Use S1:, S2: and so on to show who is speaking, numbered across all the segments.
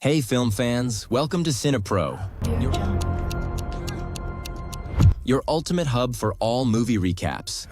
S1: Hey film fans, welcome to Cinepro, your ultimate hub for all movie recaps.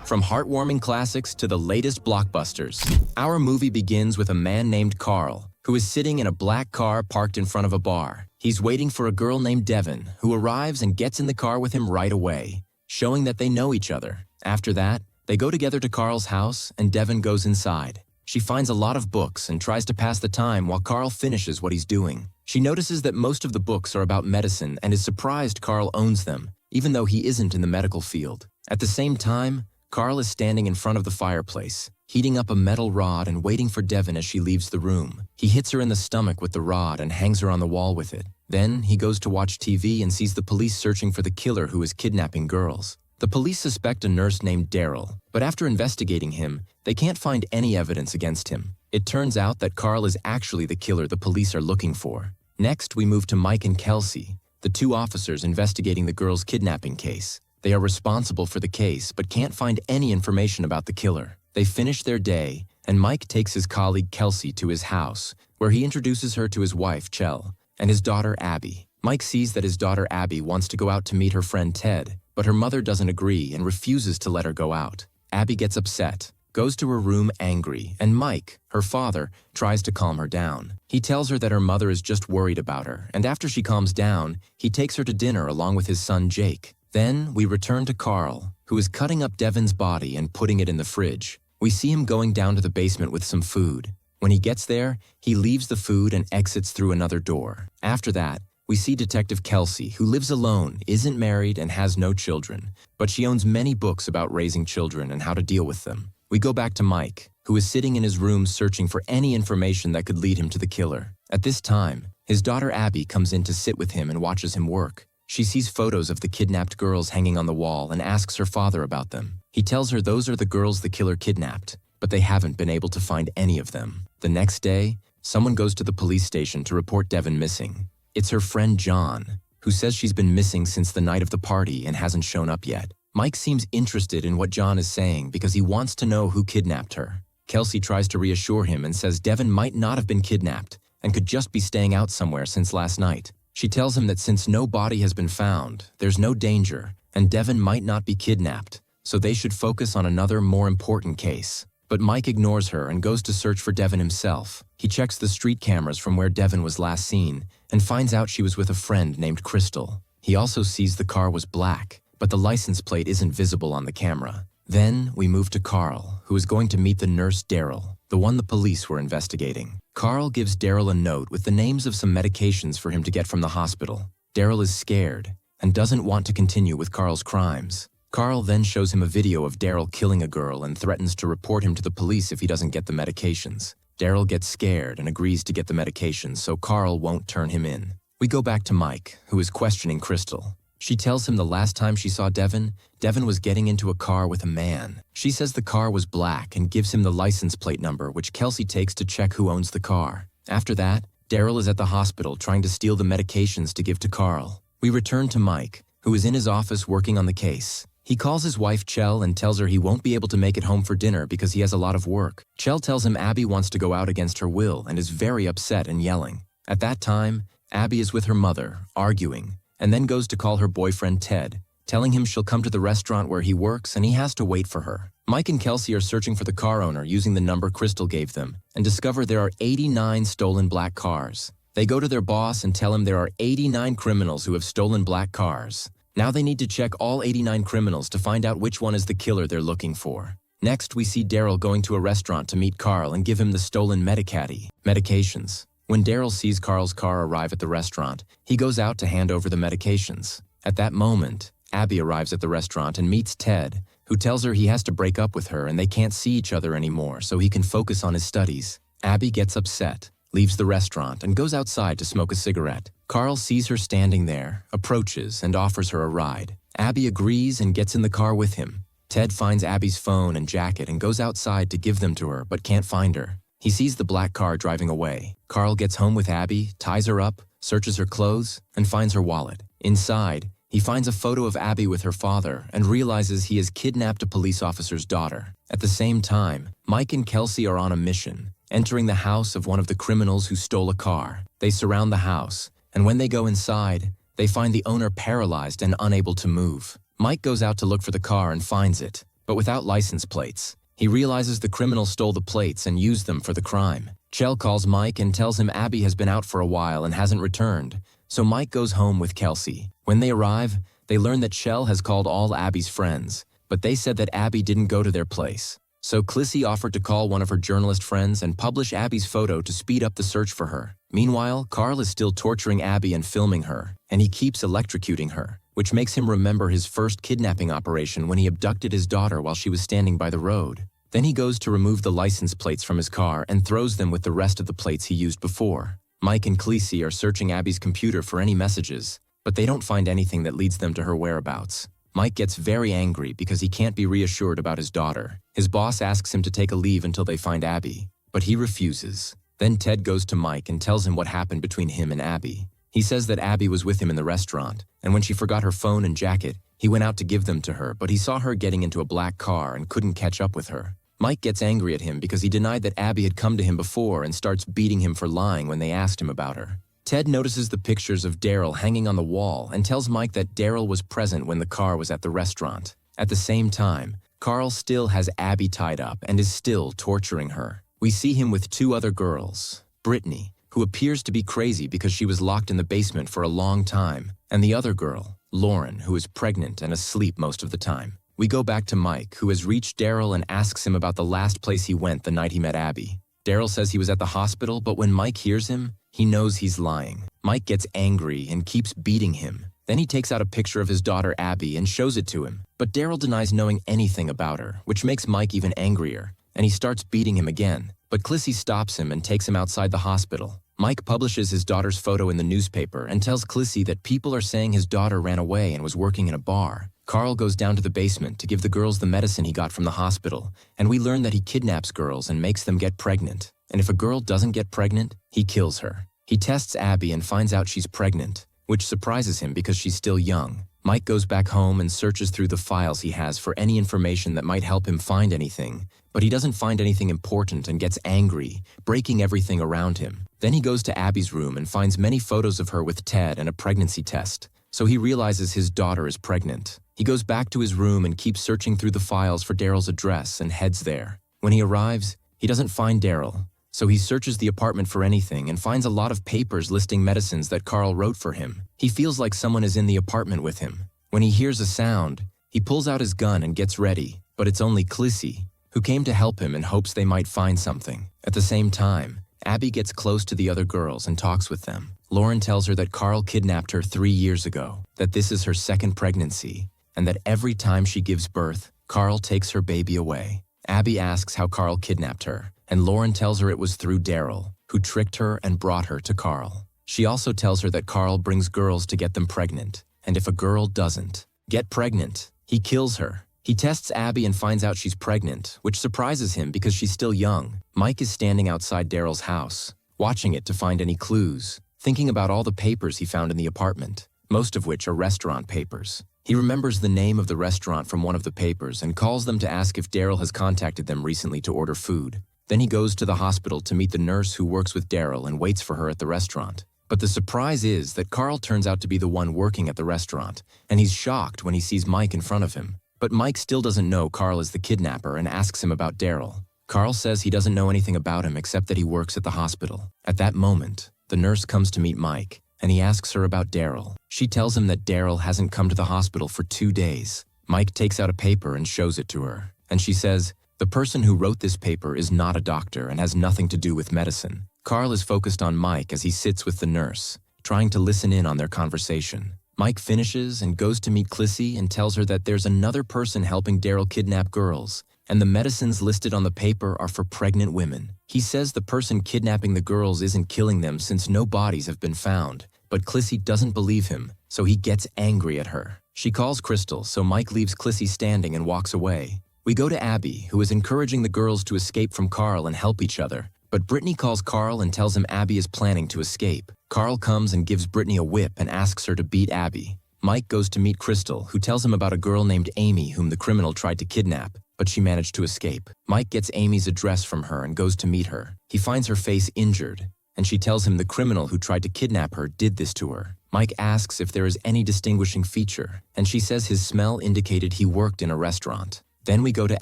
S1: From heartwarming classics to the latest blockbusters, our movie begins with a man named Carl, who is sitting in a black car parked in front of a bar. He's waiting for a girl named Devon, who arrives and gets in the car with him right away, showing that they know each other. After that, they go together to Carl's house, and Devon goes inside. She finds a lot of books and tries to pass the time while Carl finishes what he's doing. She notices that most of the books are about medicine and is surprised Carl owns them, even though he isn't in the medical field. At the same time, Carl is standing in front of the fireplace, heating up a metal rod and waiting for Devon as she leaves the room. He hits her in the stomach with the rod and hangs her on the wall with it. Then he goes to watch TV and sees the police searching for the killer who is kidnapping girls. The police suspect a nurse named Daryl, but after investigating him, they can't find any evidence against him. It turns out that Carl is actually the killer the police are looking for. Next, we move to Mike and Kelsey, the two officers investigating the girls' kidnapping case. They are responsible for the case, but can't find any information about the killer. They finish their day, and Mike takes his colleague Kelsey to his house, where he introduces her to his wife, Chell, and his daughter, Abby. Mike sees that his daughter, Abby, wants to go out to meet her friend Ted, but her mother doesn't agree and refuses to let her go out. Abby gets upset, goes to her room angry, and Mike, her father, tries to calm her down. He tells her that her mother is just worried about her, and after she calms down, he takes her to dinner along with his son Jake. Then we return to Carl, who is cutting up Devon's body and putting it in the fridge. We see him going down to the basement with some food. When he gets there, he leaves the food and exits through another door. After that, we see Detective Kelsey, who lives alone, isn't married, and has no children, but she owns many books about raising children and how to deal with them. We go back to Mike, who is sitting in his room searching for any information that could lead him to the killer. At this time, his daughter Abby comes in to sit with him and watches him work. She sees photos of the kidnapped girls hanging on the wall and asks her father about them. He tells her those are the girls the killer kidnapped, but they haven't been able to find any of them. The next day, someone goes to the police station to report Devon missing. It's her friend John, who says she's been missing since the night of the party and hasn't shown up yet. Mike seems interested in what John is saying because he wants to know who kidnapped her. Kelsey tries to reassure him and says Devon might not have been kidnapped and could just be staying out somewhere since last night. She tells him that since no body has been found, there's no danger, and Devon might not be kidnapped, so they should focus on another, more important case. But Mike ignores her and goes to search for Devon himself. He checks the street cameras from where Devon was last seen and finds out she was with a friend named Crystal. He also sees the car was black, but the license plate isn't visible on the camera. Then we move to Carl, who is going to meet the nurse Daryl, the one the police were investigating. Carl gives Daryl a note with the names of some medications for him to get from the hospital. Daryl is scared and doesn't want to continue with Carl's crimes. Carl then shows him a video of Daryl killing a girl and threatens to report him to the police if he doesn't get the medications. Daryl gets scared and agrees to get the medications, so Carl won't turn him in. We go back to Mike, who is questioning Crystal. She tells him the last time she saw Devon was getting into a car with a man. She says the car was black and gives him the license plate number, which Kelsey takes to check who owns the car. After that, Daryl is at the hospital trying to steal the medications to give to Carl. We return to Mike, who is in his office working on the case. He calls his wife Chell and tells her he won't be able to make it home for dinner because he has a lot of work. Chell tells him Abby wants to go out against her will and is very upset and yelling. At that time, Abby is with her mother, arguing, and then goes to call her boyfriend Ted, telling him she'll come to the restaurant where he works and he has to wait for her. Mike and Kelsey are searching for the car owner using the number Crystal gave them and discover there are 89 stolen black cars. They go to their boss and tell him there are 89 criminals who have stolen black cars. Now they need to check all 89 criminals to find out which one is the killer they're looking for. Next, we see Daryl going to a restaurant to meet Carl and give him the stolen medications. When Daryl sees Carl's car arrive at the restaurant, he goes out to hand over the medications. At that moment, Abby arrives at the restaurant and meets Ted, who tells her he has to break up with her and they can't see each other anymore so he can focus on his studies. Abby gets upset, leaves the restaurant, and goes outside to smoke a cigarette. Carl sees her standing there, approaches, and offers her a ride. Abby agrees and gets in the car with him. Ted finds Abby's phone and jacket and goes outside to give them to her but can't find her. He sees the black car driving away. Carl gets home with Abby, ties her up, searches her clothes, and finds her wallet. Inside, he finds a photo of Abby with her father and realizes he has kidnapped a police officer's daughter. At the same time, Mike and Kelsey are on a mission. entering the house of one of the criminals who stole a car. They surround the house, and when they go inside, they find the owner paralyzed and unable to move. Mike goes out to look for the car and finds it, but without license plates. He realizes the criminal stole the plates and used them for the crime. Chell calls Mike and tells him Abby has been out for a while and hasn't returned, so Mike goes home with Kelsey. When they arrive, they learn that Chell has called all Abby's friends, but they said that Abby didn't go to their place. So Clissy offered to call one of her journalist friends and publish Abby's photo to speed up the search for her. Meanwhile, Carl is still torturing Abby and filming her, and he keeps electrocuting her, which makes him remember his first kidnapping operation when he abducted his daughter while she was standing by the road. Then he goes to remove the license plates from his car and throws them with the rest of the plates he used before. Mike and Clissy are searching Abby's computer for any messages, but they don't find anything that leads them to her whereabouts. Mike gets very angry because he can't be reassured about his daughter. His boss asks him to take a leave until they find Abby, but he refuses. Then Ted goes to Mike and tells him what happened between him and Abby. He says that Abby was with him in the restaurant, and when she forgot her phone and jacket, he went out to give them to her, but he saw her getting into a black car and couldn't catch up with her. Mike gets angry at him because he denied that Abby had come to him before and starts beating him for lying when they asked him about her. Ted notices the pictures of Daryl hanging on the wall and tells Mike that Daryl was present when the car was at the restaurant. At the same time, Carl still has Abby tied up and is still torturing her. We see him with two other girls, Brittany, who appears to be crazy because she was locked in the basement for a long time, and the other girl, Lauren, who is pregnant and asleep most of the time. We go back to Mike, who has reached Daryl and asks him about the last place he went the night he met Abby. Daryl says he was at the hospital, but when Mike hears him, he knows he's lying. Mike gets angry and keeps beating him. Then he takes out a picture of his daughter Abby and shows it to him, but Daryl denies knowing anything about her, which makes Mike even angrier, and he starts beating him again. But Clissy stops him and takes him outside the hospital. Mike publishes his daughter's photo in the newspaper and tells Clissy that people are saying his daughter ran away and was working in a bar. Carl goes down to the basement to give the girls the medicine he got from the hospital, and we learn that he kidnaps girls and makes them get pregnant. And if a girl doesn't get pregnant, he kills her. He tests Abby and finds out she's pregnant, which surprises him because she's still young. Mike goes back home and searches through the files he has for any information that might help him find anything, but he doesn't find anything important and gets angry, breaking everything around him. Then he goes to Abby's room and finds many photos of her with Ted and a pregnancy test, so he realizes his daughter is pregnant. He goes back to his room and keeps searching through the files for Daryl's address and heads there. When he arrives, he doesn't find Daryl, so he searches the apartment for anything and finds a lot of papers listing medicines that Carl wrote for him. He feels like someone is in the apartment with him. When he hears a sound, he pulls out his gun and gets ready, but it's only Clissy, who came to help him in hopes they might find something. At the same time, Abby gets close to the other girls and talks with them. Lauren tells her that Carl kidnapped her 3 years ago, that this is her second pregnancy, and that every time she gives birth, Carl takes her baby away. Abby asks how Carl kidnapped her, and Lauren tells her it was through Daryl, who tricked her and brought her to Carl. She also tells her that Carl brings girls to get them pregnant, and if a girl doesn't get pregnant, he kills her. He tests Abby and finds out she's pregnant, which surprises him because she's still young. Mike is standing outside Daryl's house, watching it to find any clues, thinking about all the papers he found in the apartment, most of which are restaurant papers. He remembers the name of the restaurant from one of the papers and calls them to ask if Daryl has contacted them recently to order food. Then he goes to the hospital to meet the nurse who works with Daryl and waits for her at the restaurant. But the surprise is that Carl turns out to be the one working at the restaurant, and he's shocked when he sees Mike in front of him. But Mike still doesn't know Carl is the kidnapper and asks him about Daryl. Carl says he doesn't know anything about him except that he works at the hospital. At that moment, the nurse comes to meet Mike, and he asks her about Daryl. She tells him that Daryl hasn't come to the hospital for 2 days. Mike takes out a paper and shows it to her, and she says, "The person who wrote this paper is not a doctor and has nothing to do with medicine." Carl is focused on Mike as he sits with the nurse, trying to listen in on their conversation. Mike finishes and goes to meet Clissy and tells her that there's another person helping Daryl kidnap girls, and the medicines listed on the paper are for pregnant women. He says the person kidnapping the girls isn't killing them since no bodies have been found, but Clissy doesn't believe him, so he gets angry at her. She calls Crystal, so Mike leaves Clissy standing and walks away. We go to Abby, who is encouraging the girls to escape from Carl and help each other, but Brittany calls Carl and tells him Abby is planning to escape. Carl comes and gives Brittany a whip and asks her to beat Abby. Mike goes to meet Crystal, who tells him about a girl named Amy whom the criminal tried to kidnap. but she managed to escape. Mike gets Amy's address from her and goes to meet her. He finds her face injured, and she tells him the criminal who tried to kidnap her did this to her. Mike asks if there is any distinguishing feature, and she says his smell indicated he worked in a restaurant. Then we go to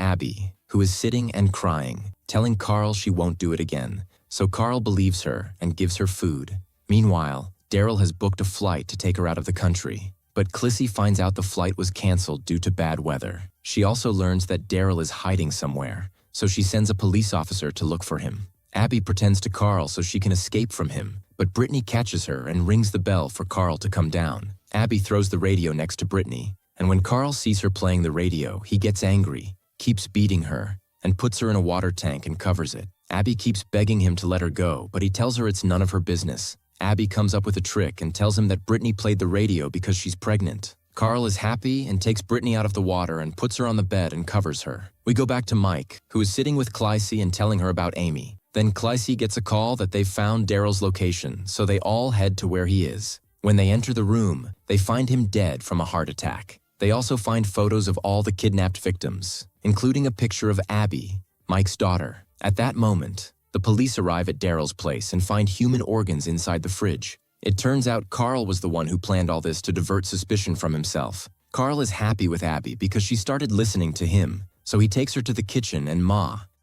S1: Abby, who is sitting and crying, telling Carl she won't do it again. So Carl believes her and gives her food. Meanwhile, Daryl has booked a flight to take her out of the country. But Clissy finds out the flight was canceled due to bad weather. She also learns that Daryl is hiding somewhere, so she sends a police officer to look for him. Abby pretends to Carl so she can escape from him, but Brittany catches her and rings the bell for Carl to come down. Abby throws the radio next to Brittany, and when Carl sees her playing the radio, he gets angry, keeps beating her, and puts her in a water tank and covers it. Abby keeps begging him to let her go, but he tells her it's none of her business. Abby comes up with a trick and tells him that Brittany played the radio because she's pregnant. Carl is happy and takes Brittany out of the water and puts her on the bed and covers her. We go back to Mike, who is sitting with Clissy and telling her about Amy. Then Clissy gets a call that they've found Daryl's location, so they all head to where he is. When they enter the room, they find him dead from a heart attack. They also find photos of all the kidnapped victims, including a picture of Abby, Mike's daughter. At that moment, the police arrive at Daryl's place and find human organs inside the fridge. It turns out Carl was the one who planned all this to divert suspicion from himself. Carl is happy with Abby because she started listening to him, so he takes her to the kitchen and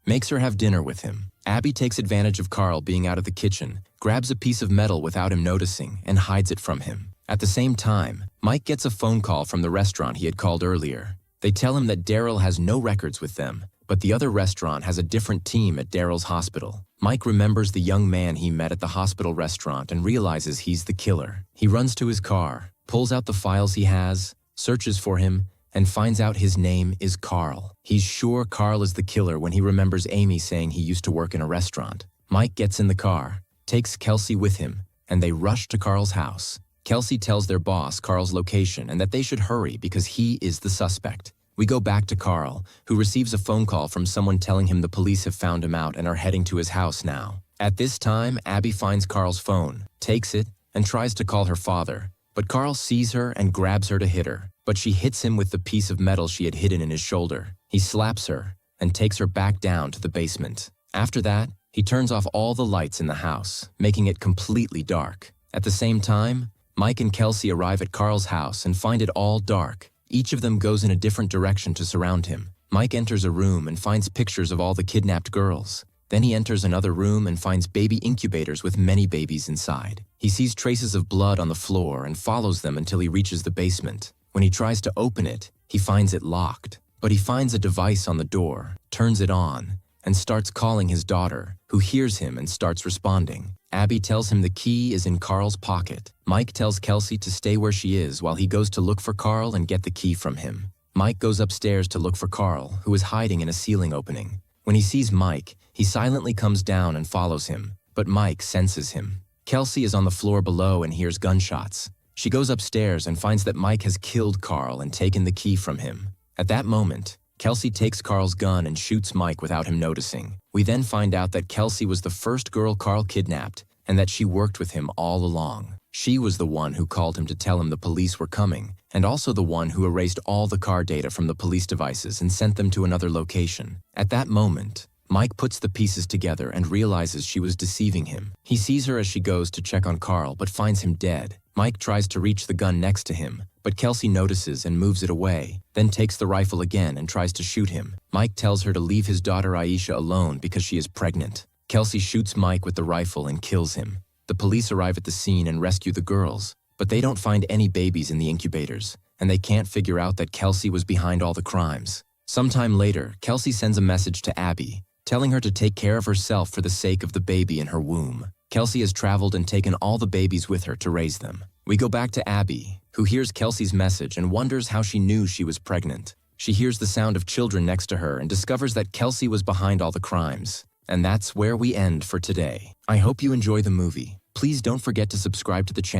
S1: makes her have dinner with him. Abby takes advantage of Carl being out of the kitchen, grabs a piece of metal without him noticing, and hides it from him. At the same time, Mike gets a phone call from the restaurant he had called earlier. They tell him that Daryl has no records with them, but the other restaurant has a different team at Daryl's hospital. Mike remembers the young man he met at the hospital restaurant and realizes he's the killer. He runs to his car, pulls out the files he has, searches for him, and finds out his name is Carl. He's sure Carl is the killer when he remembers Amy saying he used to work in a restaurant. Mike gets in the car, takes Kelsey with him, and they rush to Carl's house. Kelsey tells their boss Carl's location and that they should hurry because he is the suspect. We go back to Carl, who receives a phone call from someone telling him the police have found him out and are heading to his house now. At this time, Abby finds Carl's phone, takes it, and tries to call her father. But Carl sees her and grabs her to hit her, but she hits him with the piece of metal she had hidden in his shoulder. He slaps her and takes her back down to the basement. After that, he turns off all the lights in the house, making it completely dark. At the same time, Mike and Kelsey arrive at Carl's house and find it all dark. Each of them goes in a different direction to surround him. Mike enters a room and finds pictures of all the kidnapped girls. Then he enters another room and finds baby incubators with many babies inside. He sees traces of blood on the floor and follows them until he reaches the basement. When he tries to open it, he finds it locked. But he finds a device on the door, turns it on, and starts calling his daughter, who hears him and starts responding. Abby tells him the key is in Carl's pocket. Mike tells Kelsey to stay where she is while he goes to look for Carl and get the key from him. Mike goes upstairs to look for Carl, who is hiding in a ceiling opening. When he sees Mike, he silently comes down and follows him, but Mike senses him. Kelsey is on the floor below and hears gunshots. She goes upstairs and finds that Mike has killed Carl and taken the key from him. At that moment, Kelsey takes Carl's gun and shoots Mike without him noticing. We then find out that Kelsey was the first girl Carl kidnapped and that she worked with him all along. She was the one who called him to tell him the police were coming, and also the one who erased all the car data from the police devices and sent them to another location. At that moment, Mike puts the pieces together and realizes she was deceiving him. He sees her as she goes to check on Carl but finds him dead. Mike tries to reach the gun next to him, but Kelsey notices and moves it away, then takes the rifle again and tries to shoot him. Mike tells her to leave his daughter Aisha alone because she is pregnant. Kelsey shoots Mike with the rifle and kills him. The police arrive at the scene and rescue the girls, but they don't find any babies in the incubators, and they can't figure out that Kelsey was behind all the crimes. Sometime later, Kelsey sends a message to Abby, telling her to take care of herself for the sake of the baby in her womb. Kelsey has traveled and taken all the babies with her to raise them. We go back to Abby, who hears Kelsey's message and wonders how she knew she was pregnant. She hears the sound of children next to her and discovers that Kelsey was behind all the crimes. And that's where we end for today. I hope you enjoy the movie. Please don't forget to subscribe to the channel.